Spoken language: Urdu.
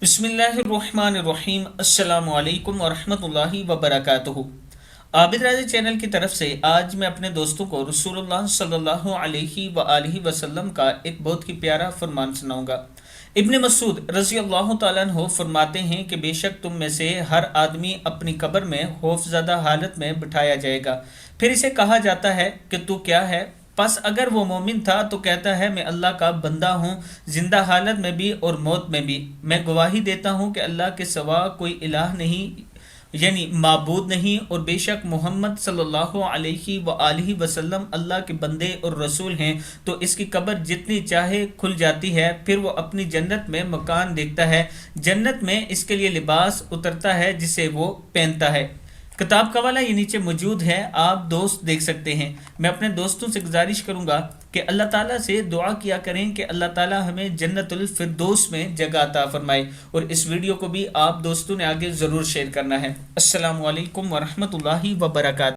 بسم اللہ الرحمن الرحیم۔ السلام علیکم ورحمۃ اللہ وبرکاتہ۔ عابد راضی چینل کی طرف سے آج میں اپنے دوستوں کو رسول اللہ صلی اللہ علیہ وآلہ وسلم کا ایک بہت ہی پیارا فرمان سناؤں گا۔ ابن مسعود رضی اللہ تعالیٰ عنہ فرماتے ہیں کہ بے شک تم میں سے ہر آدمی اپنی قبر میں خوف زدہ حالت میں بٹھایا جائے گا، پھر اسے کہا جاتا ہے کہ تو کیا ہے؟ پس اگر وہ مومن تھا تو کہتا ہے میں اللہ کا بندہ ہوں، زندہ حالت میں بھی اور موت میں بھی میں گواہی دیتا ہوں کہ اللہ کے سوا کوئی الہ نہیں، یعنی معبود نہیں، اور بے شک محمد صلی اللہ علیہ وآلہ وسلم اللہ کے بندے اور رسول ہیں۔ تو اس کی قبر جتنی چاہے کھل جاتی ہے، پھر وہ اپنی جنت میں مکان دیکھتا ہے، جنت میں اس کے لیے لباس اترتا ہے جسے وہ پہنتا ہے۔ کتاب کا حوالہ یہ نیچے موجود ہے، آپ دوست دیکھ سکتے ہیں۔ میں اپنے دوستوں سے گزارش کروں گا کہ اللہ تعالیٰ سے دعا کیا کریں کہ اللہ تعالیٰ ہمیں جنت الفردوس میں جگہ عطا فرمائے، اور اس ویڈیو کو بھی آپ دوستوں نے آگے ضرور شیئر کرنا ہے۔ السلام علیکم ورحمۃ اللہ وبرکاتہ۔